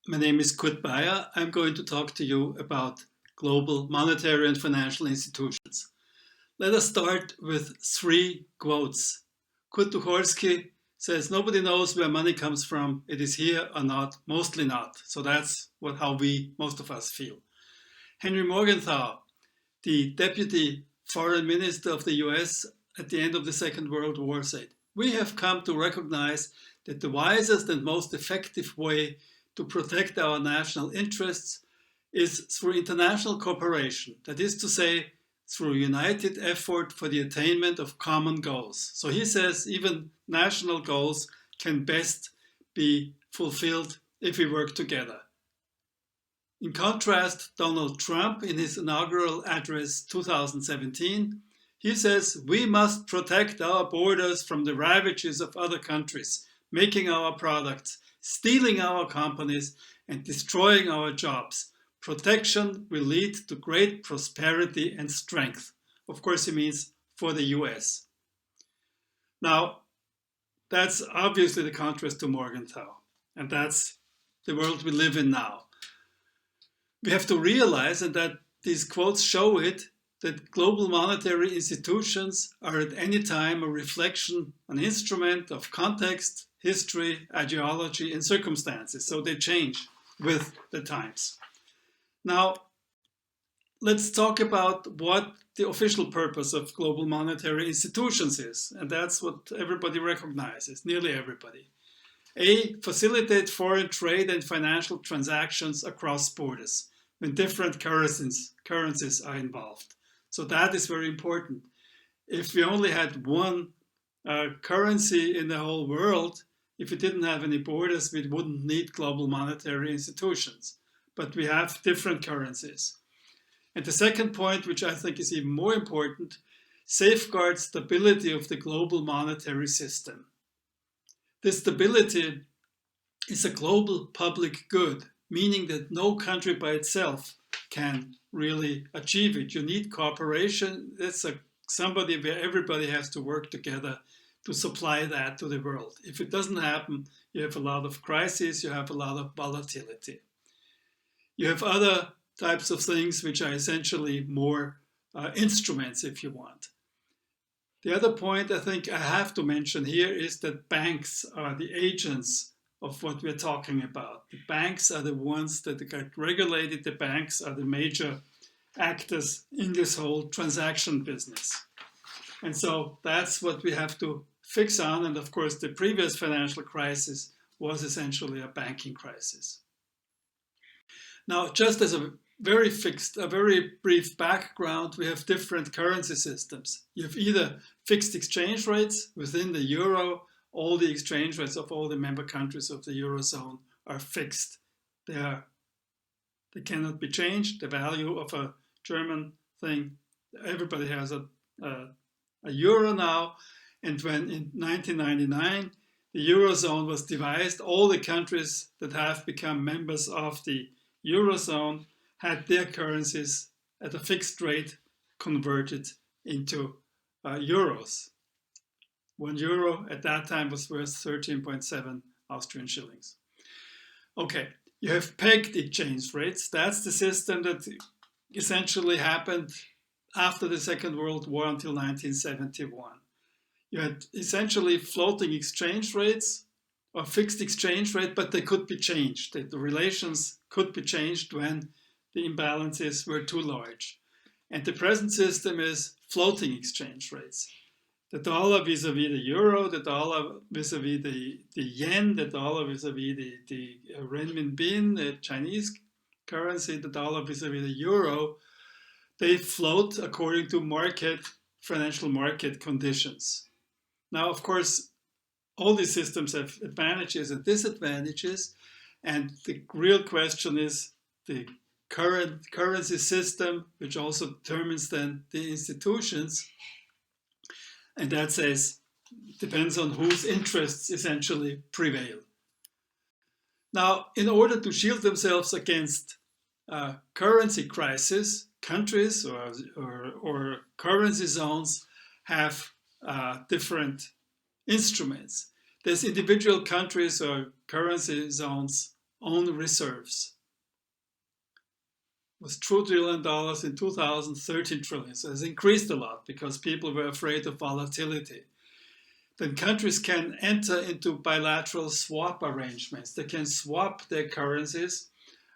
My name is Kurt Bayer. I'm going to talk to you about global monetary and financial institutions. Let us start with three quotes. Kurt Tucholsky says, nobody knows where money comes from. It is here or not, mostly not. So that's how most of us feel. Henry Morgenthau, the deputy foreign minister of the US at the end of the Second World War, said, we have come to recognize that the wisest and most effective way to protect our national interests is through international cooperation, that is to say, through united effort for the attainment of common goals. So he says even national goals can best be fulfilled if we work together. In contrast, Donald Trump, in his inaugural address 2017, he says we must protect our borders from the ravages of other countries, making our products, stealing our companies, and destroying our jobs. Protection will lead to great prosperity and strength. Of course, he means for the US. Now, that's obviously the contrast to Morgenthau, and that's the world we live in now. We have to realize, and that these quotes show it, that global monetary institutions are at any time a reflection, an instrument of context, history, ideology, and circumstances. So they change with the times. Now, let's talk about what the official purpose of global monetary institutions is. And that's what everybody recognizes, nearly everybody. A, facilitate foreign trade and financial transactions across borders when different currencies are involved. So that is very important. If we only had one currency in the whole world, if we didn't have any borders, we wouldn't need global monetary institutions. But we have different currencies. And the second point, which I think is even more important, safeguard stability of the global monetary system. This stability is a global public good, meaning that no country by itself can really achieve it. You need cooperation. It's somebody where everybody has to work together to supply that to the world. If it doesn't happen, you have a lot of crises, you have a lot of volatility. You have other types of things which are essentially more instruments, if you want. The other point I think I have to mention here is that banks are the agents of what we're talking about. The banks are the ones that get regulated. The banks are the major actors in this whole transaction business. And so that's what we have to fix on. And of course, the previous financial crisis was essentially a banking crisis. Now, just as a very brief background, we have different currency systems. You have either fixed exchange rates within the euro. All the exchange rates of all the member countries of the Eurozone are fixed. They cannot be changed. The value of a German thing, everybody has a euro now. And when in 1999, the Eurozone was devised, all the countries that have become members of the Eurozone had their currencies at a fixed rate converted into euros. 1 euro at that time was worth 13.7 Austrian shillings. Okay, you have pegged exchange rates. That's the system that essentially happened after the Second World War until 1971. You had essentially floating exchange rates or fixed exchange rate, but they could be changed. The relations could be changed when the imbalances were too large. And the present system is floating exchange rates. The dollar vis-a-vis the euro, the dollar vis-a-vis the yen, the dollar vis-a-vis the renminbi, the Chinese currency, the dollar vis-a-vis the euro, they float according to financial market conditions. Now, of course, all these systems have advantages and disadvantages, and the real question is the current currency system, which also determines then the institutions. And that says, depends on whose interests essentially prevail. Now, in order to shield themselves against currency crisis, countries or currency zones have different instruments. There's individual countries or currency zones own reserves. It was $2 trillion in 2000, 13 trillion. So it's increased a lot because people were afraid of volatility. Then countries can enter into bilateral swap arrangements. They can swap their currencies.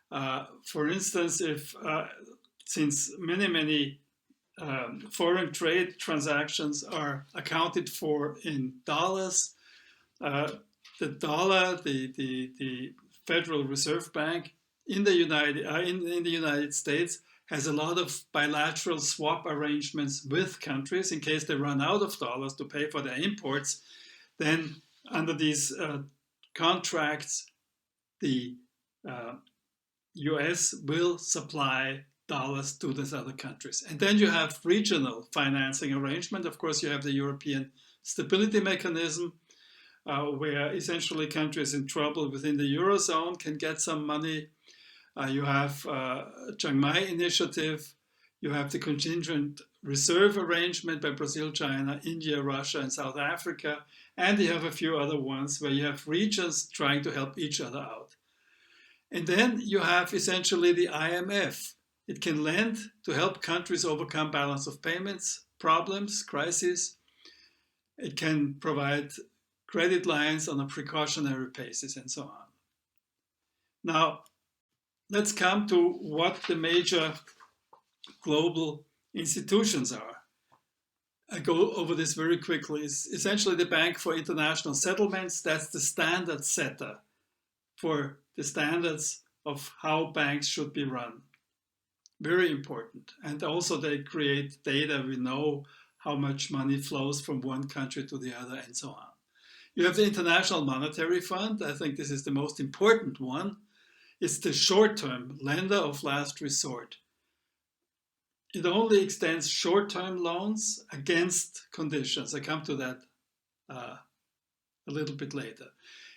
For instance, if since many foreign trade transactions are accounted for in dollars, the dollar, the Federal Reserve Bank in the United States has a lot of bilateral swap arrangements with countries in case they run out of dollars to pay for their imports. Then under these contracts, the US will supply dollars to these other countries. And then you have regional financing arrangement. Of course, you have the European Stability Mechanism, where essentially countries in trouble within the Eurozone can get some money. You have Chiang Mai Initiative. You have the Contingent Reserve Arrangement by Brazil, China, India, Russia, and South Africa. And you have a few other ones where you have regions trying to help each other out. And then you have essentially the IMF. It can lend to help countries overcome balance of payments problems, crises. It can provide credit lines on a precautionary basis and so on. Now, let's come to what the major global institutions are. I go over this very quickly. It's essentially the Bank for International Settlements. That's the standard setter for the standards of how banks should be run. Very important. And also they create data. We know how much money flows from one country to the other and so on. You have the International Monetary Fund. I think this is the most important one. It's the short-term lender of last resort. It only extends short-term loans against conditions. I come to that a little bit later.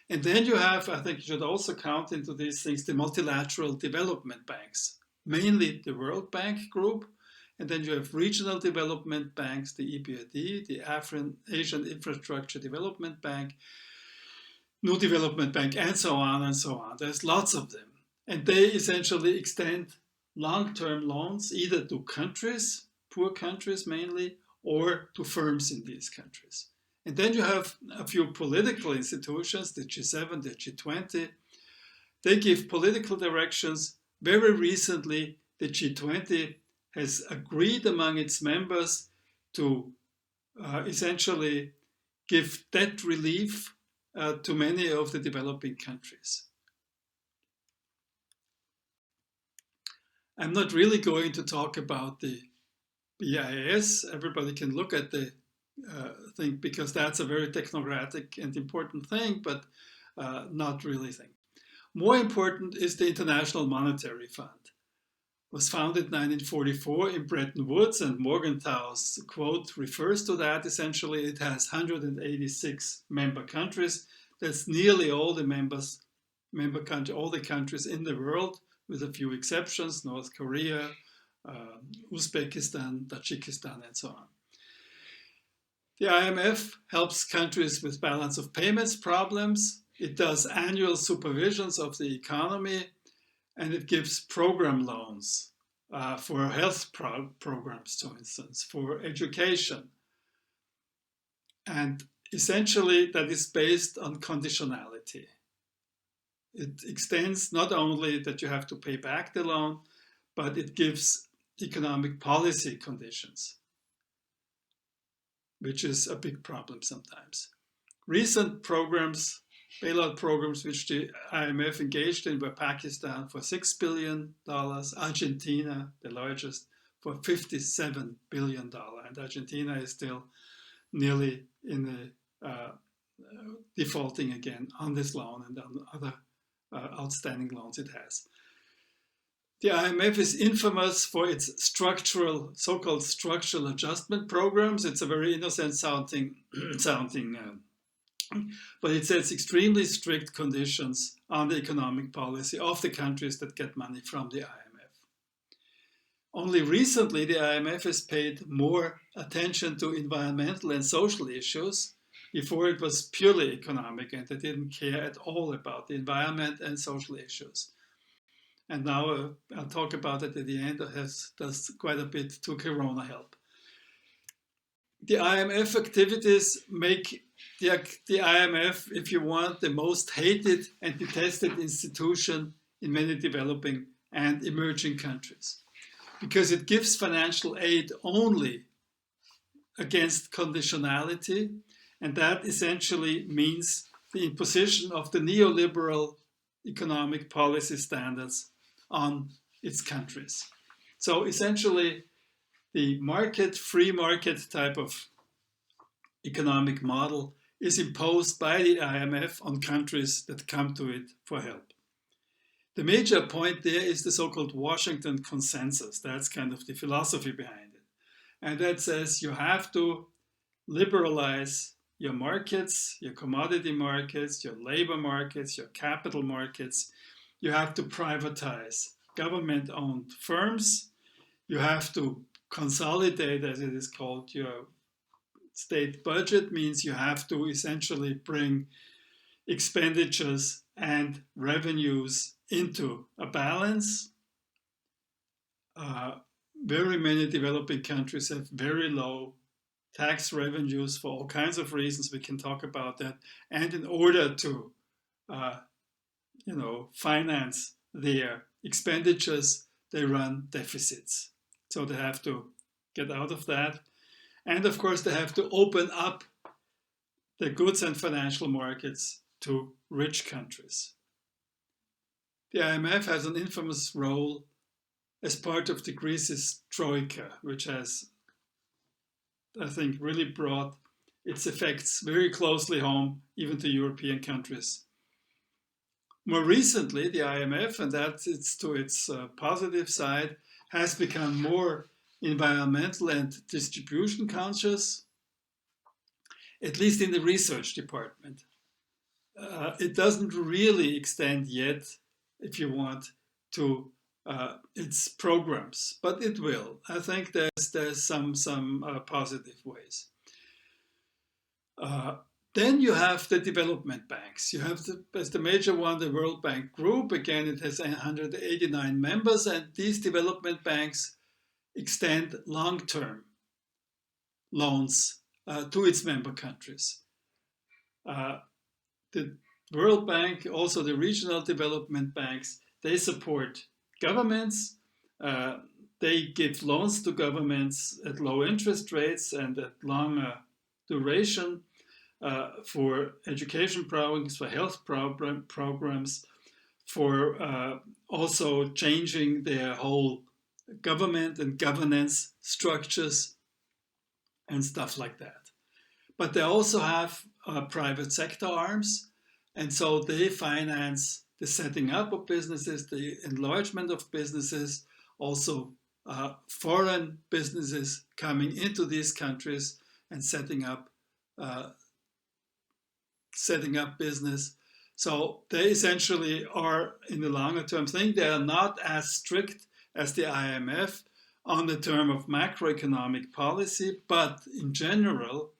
And then you have, I think you should also count into these things, the multilateral development banks, mainly the World Bank Group. And then you have regional development banks, the EBRD, the Asian Infrastructure Development Bank, New Development Bank, and so on and so on. There's lots of them. And they essentially extend long-term loans either to countries, poor countries mainly, or to firms in these countries. And then you have a few political institutions, the G7, the G20. They give political directions. Very recently, the G20 has agreed among its members to essentially give debt relief to many of the developing countries. I'm not really going to talk about the BIS. Everybody can look at the thing because that's a very technocratic and important thing, but not really thing. More important is the International Monetary Fund. It was founded in 1944 in Bretton Woods, and Morgenthau's quote refers to that. Essentially, it has 186 member countries. That's nearly all the all the countries in the world, with a few exceptions: North Korea, Uzbekistan, Tajikistan, and so on. The IMF helps countries with balance of payments problems. It does annual supervisions of the economy, and it gives program loans for health programs, for instance, for education. And essentially, that is based on conditionality. It extends not only that you have to pay back the loan, but it gives economic policy conditions, which is a big problem sometimes. Recent programs, bailout programs, which the IMF engaged in were Pakistan for $6 billion, Argentina, the largest, for $57 billion. And Argentina is still nearly in the defaulting again on this loan and on other outstanding loans it has. The IMF is infamous for its so-called structural adjustment programs. It's a very innocent sounding, but it sets extremely strict conditions on the economic policy of the countries that get money from the IMF. Only recently, the IMF has paid more attention to environmental and social issues. Before it was purely economic, and they didn't care at all about the environment and social issues. And now I'll talk about it at the end. It does quite a bit to Corona help. The IMF activities make the IMF, if you want, the most hated and detested institution in many developing and emerging countries, because it gives financial aid only against conditionality, and that essentially means the imposition of the neoliberal economic policy standards on its countries. So essentially, the free market type of economic model is imposed by the IMF on countries that come to it for help. The major point there is the so-called Washington Consensus. That's kind of the philosophy behind it. And that says you have to liberalize your markets, your commodity markets, your labor markets, your capital markets. You have to privatize government-owned firms. You have to consolidate, as it is called, your state budget. Means you have to essentially bring expenditures and revenues into a balance. Very many developing countries have very low tax revenues for all kinds of reasons. We can talk about that. And in order to, finance their expenditures, they run deficits. So they have to get out of that. And of course, they have to open up the goods and financial markets to rich countries. The IMF has an infamous role as part of the Crises Troika, which has, I think, really brought its effects very closely home, even to European countries. More recently, the IMF, and that's to its positive side, has become more environmental and distribution conscious, at least in the research department. It doesn't really extend yet, if you want, to its programs, but it will. I think there's some positive ways. Then you have the development banks. You have as the major one, the World Bank Group. Again, it has 189 members, and these development banks extend long-term loans to its member countries. The World Bank, also the regional development banks, they support governments. They give loans to governments at low interest rates and at long duration for education programs, for health programs, for also changing their whole government and governance structures and stuff like that. But they also have private sector arms, and so they finance the setting up of businesses, the enlargement of businesses, also foreign businesses coming into these countries and setting up business. So they essentially are, in the longer term thing, they are not as strict as the IMF on the term of macroeconomic policy, but in general,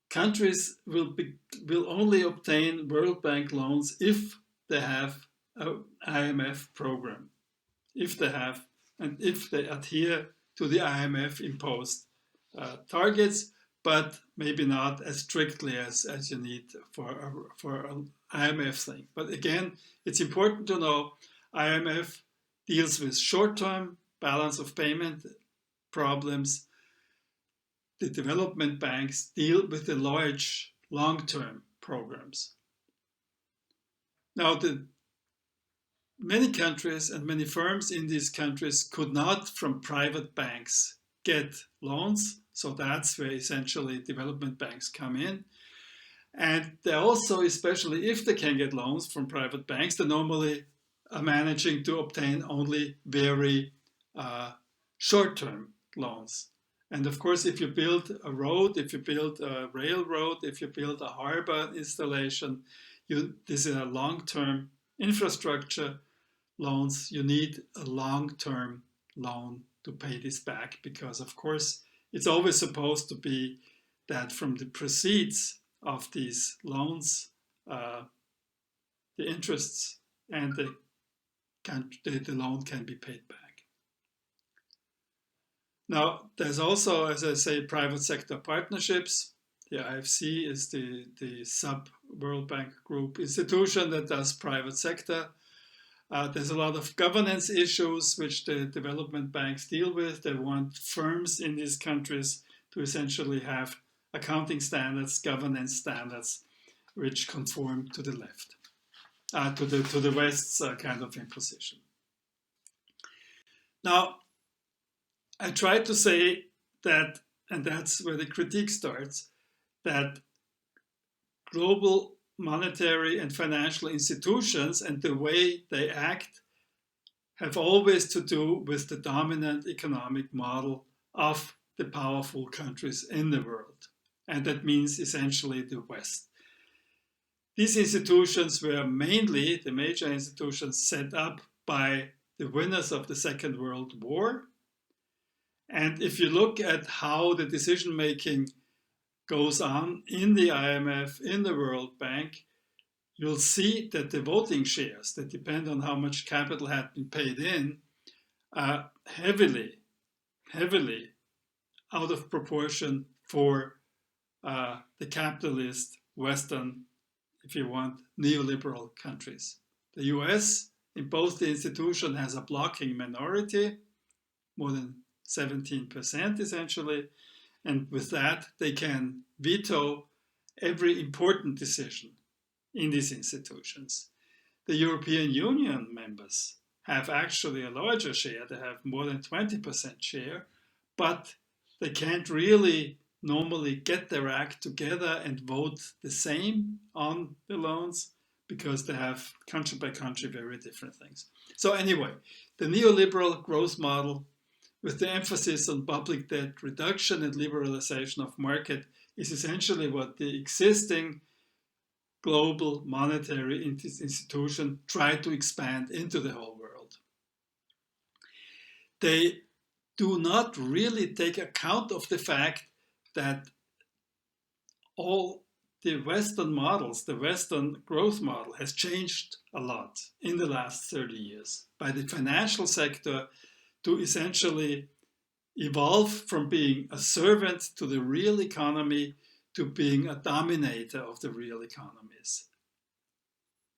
countries will only obtain World Bank loans if they have an IMF program, if they adhere to the IMF imposed targets, but maybe not as strictly as you need for an IMF thing. But again, it's important to know IMF deals with short-term balance of payment problems. The development banks deal with the large long-term programs. Now, many countries and many firms in these countries could not, from private banks, get loans. So that's where essentially development banks come in. And they also, especially if they can get loans from private banks, they normally are managing to obtain only very short-term loans. And of course, if you build a road, if you build a railroad, if you build a harbor installation, this is a long-term infrastructure loans. You need a long-term loan to pay this back because, of course, it's always supposed to be that from the proceeds of these loans, the interests and the loan can be paid back. Now, there's also, as I say, private sector partnerships. The IFC is the sub-World Bank Group institution that does private sector. There's a lot of governance issues which the development banks deal with. They want firms in these countries to essentially have accounting standards, governance standards, which conform to the left, to the West's kind of imposition. Now, I try to say that, and that's where the critique starts, that global monetary and financial institutions and the way they act have always to do with the dominant economic model of the powerful countries in the world. And that means essentially the West. These institutions were mainly, the major institutions, set up by the winners of the Second World War. And if you look at how the decision-making goes on in the IMF, in the World Bank, you'll see that the voting shares that depend on how much capital had been paid in are heavily out of proportion for the capitalist Western, if you want, neoliberal countries. The US, in both the institution, has a blocking minority, more than 17% essentially, and with that they can veto every important decision in these institutions. The European Union members have actually a larger share, they have more than 20% share, but they can't really normally get their act together and vote the same on the loans because they have country by country very different things. So anyway, the neoliberal growth model with the emphasis on public debt reduction and liberalization of market is essentially what the existing global monetary institution tried to expand into the whole world. They do not really take account of the fact that all the Western models, the Western growth model has changed a lot in the last 30 years by the financial sector to essentially evolve from being a servant to the real economy to being a dominator of the real economies.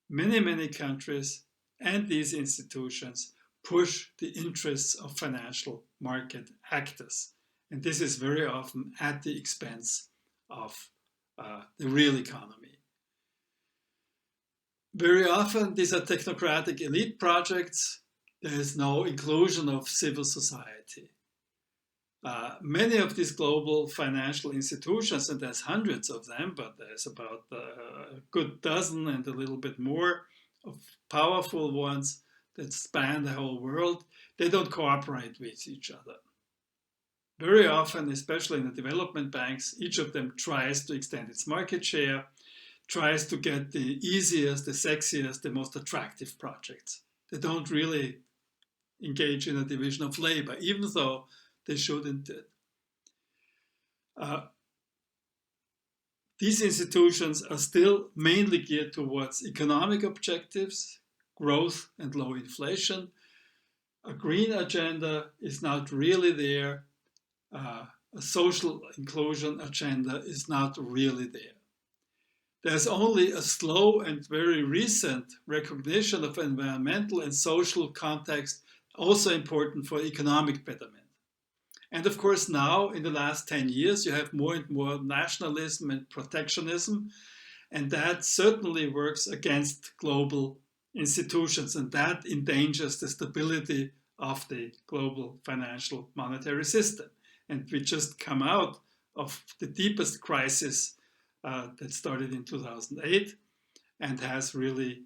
Many countries and these institutions push the interests of financial market actors. And this is very often at the expense of the real economy. Very often these are technocratic elite projects. There is no inclusion of civil society. Many of these global financial institutions, and there's hundreds of them, but there's about a good dozen and a little bit more of powerful ones that span the whole world, they don't cooperate with each other. Very often, especially in the development banks, each of them tries to extend its market share, tries to get the easiest, the sexiest, the most attractive projects. They don't really engage in a division of labor, even though they shouldn't. These institutions are still mainly geared towards economic objectives, growth and low inflation. A green agenda is not really there. A social inclusion agenda is not really there. There's only a slow and very recent recognition of environmental and social context, also important for economic betterment. And of course now, in the last 10 years, you have more and more nationalism and protectionism, and that certainly works against global institutions, and that endangers the stability of the global financial monetary system. And we just come out of the deepest crisis that started in 2008 and has really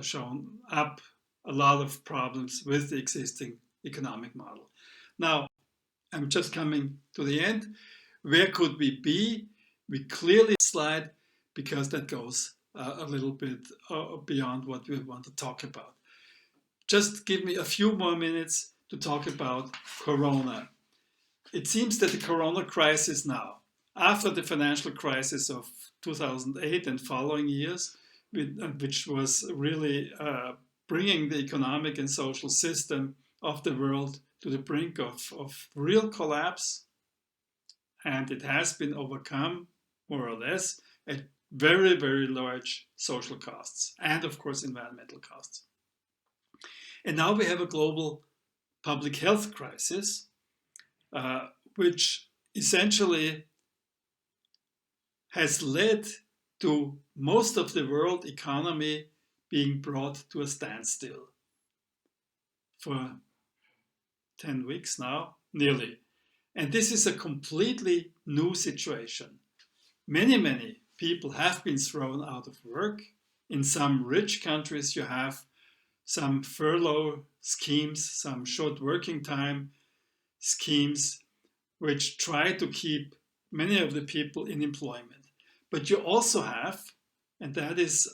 shown up a lot of problems with the existing economic model. Now, I'm just coming to the end. Where could we be? We clearly slide because that goes a little bit beyond what we want to talk about. Just give me a few more minutes to talk about Corona. it seems that the corona crisis now, after the financial crisis of 2008 and following years, which was really bringing the economic and social system of the world to the brink of real collapse, and it has been overcome, more or less, at very, very large social costs and, of course, environmental costs. And now we have a global public health crisis, which essentially has led to most of the world economy being brought to a standstill for 10 weeks now, nearly. And this is a completely new situation. Many, many people have been thrown out of work. In some rich countries, you have some furlough schemes, some short working time schemes, which try to keep many of the people in employment. But you also have, and that is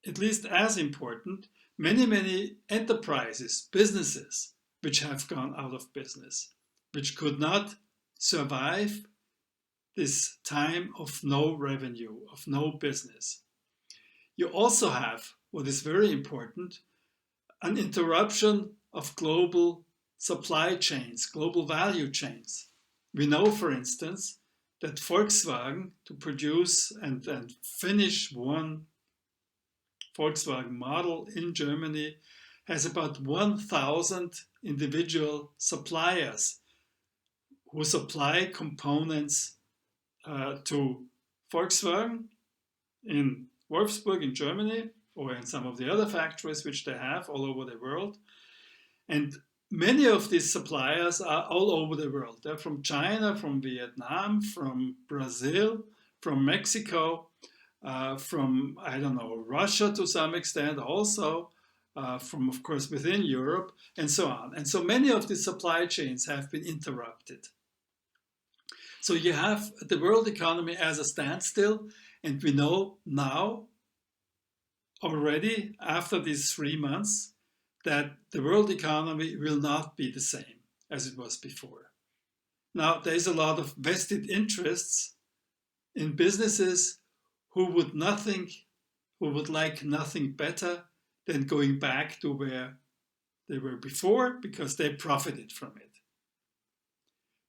at least as important, many, many enterprises, businesses, which have gone out of business, which could not survive this time of no revenue, of no business. You also have, what is very important, an interruption of global supply chains, global value chains. We know, for instance, that Volkswagen, to produce and finish one Volkswagen model in Germany, has about 1,000 individual suppliers who supply components to Volkswagen in Wolfsburg in Germany, or in some of the other factories which they have all over the world. And many of these suppliers are all over the world. They're from China, from Vietnam, from Brazil, from Mexico, from, I don't know, Russia to some extent also, from, of course, within Europe, and so on. And so many of these supply chains have been interrupted. So you have the world economy as a standstill, and we know now, already after these 3 months, that the world economy will not be the same as it was before. Now, there's a lot of vested interests in businesses who would like nothing better than going back to where they were before, because they profited from it.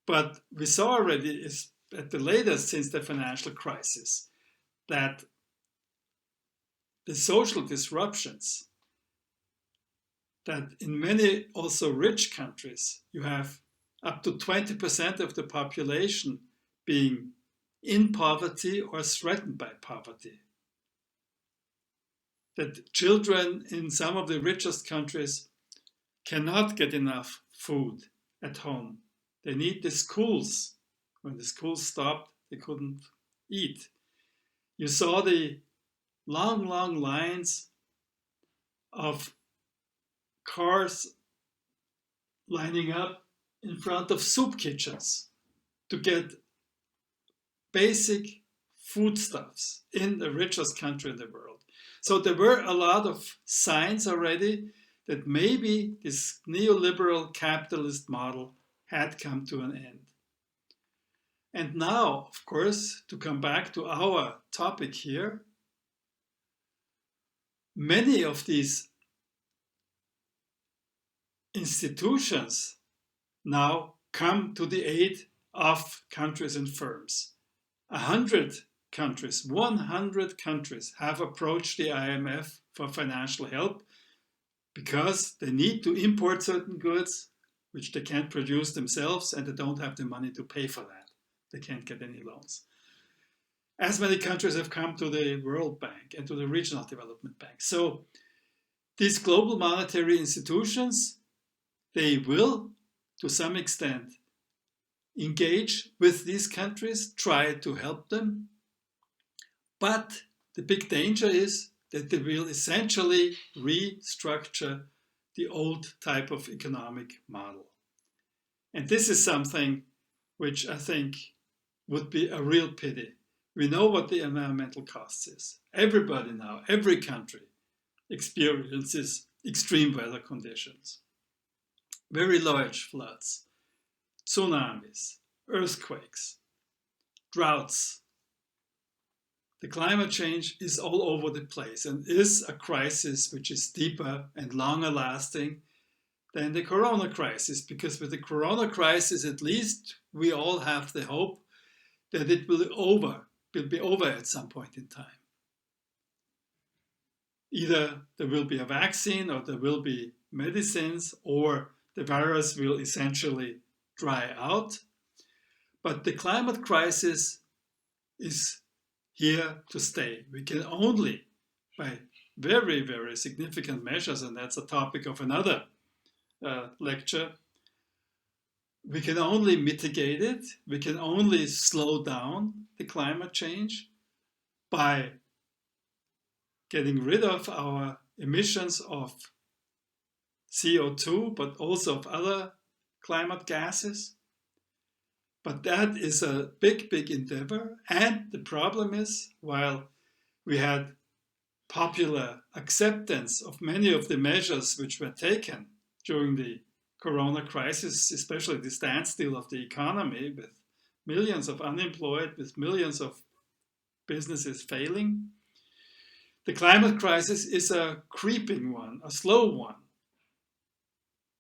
But we saw already at the latest since the financial crisis that the social disruptions, that in many also rich countries, you have up to 20% of the population being in poverty or threatened by poverty. That children in some of the richest countries cannot get enough food at home. They need the schools. When the schools stopped, they couldn't eat. You saw the long, long lines of cars lining up in front of soup kitchens to get basic foodstuffs in the richest country in the world. So there were a lot of signs already that maybe this neoliberal capitalist model had come to an end. And now, of course, to come back to our topic here, many of these institutions now come to the aid of countries and firms. 100 countries, 100 countries have approached the IMF for financial help because they need to import certain goods which they can't produce themselves, and they don't have the money to pay for that. They can't get any loans. As many countries have come to the World Bank and to the Regional Development Bank. So these global monetary institutions, they will, to some extent, engage with these countries, try to help them. But the big danger is that they will essentially restructure the old type of economic model. And this is something which I think would be a real pity. We know what the environmental costs is. Everybody now, every country experiences extreme weather conditions. Very large floods, tsunamis, earthquakes, droughts. The climate change is all over the place and is a crisis which is deeper and longer lasting than the corona crisis, because with the corona crisis, at least we all have the hope that it will be over at some point in time. Either there will be a vaccine, or there will be medicines, or the virus will essentially dry out. But the climate crisis is here to stay. We can only, by very, very significant measures, and that's a topic of another lecture, we can only mitigate it, we can only slow down the climate change by getting rid of our emissions of CO2, but also of other climate gases. But that is a big, big endeavor. And the problem is, while we had popular acceptance of many of the measures which were taken during the corona crisis, especially the standstill of the economy, with millions of unemployed, with millions of businesses failing, the climate crisis is a creeping one, a slow one.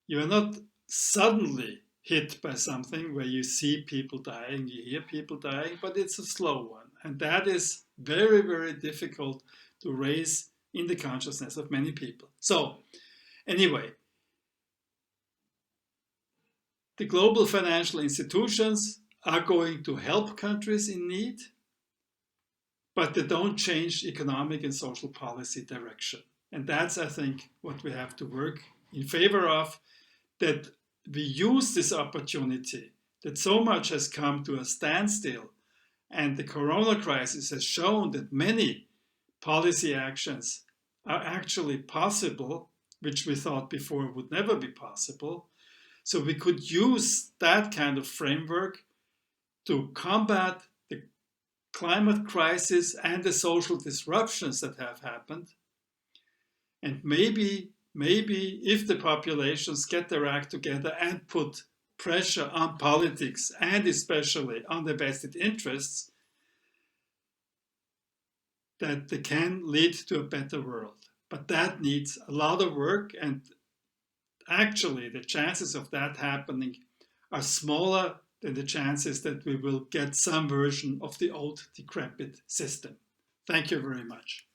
You are not suddenly hit by something where you see people dying, you hear people dying, but it's a slow one. And that is very, very difficult to raise in the consciousness of many people. So, anyway, the global financial institutions are going to help countries in need, but they don't change economic and social policy direction. And that's, I think, what we have to work in favor of, that we use this opportunity that so much has come to a standstill, and the corona crisis has shown that many policy actions are actually possible, which we thought before would never be possible. So we could use that kind of framework to combat the climate crisis and the social disruptions that have happened. And maybe if the populations get their act together and put pressure on politics, and especially on the vested interests, that they can lead to a better world. But that needs a lot of work, and actually the chances of that happening are smaller than the chances that we will get some version of the old decrepit system. Thank you very much.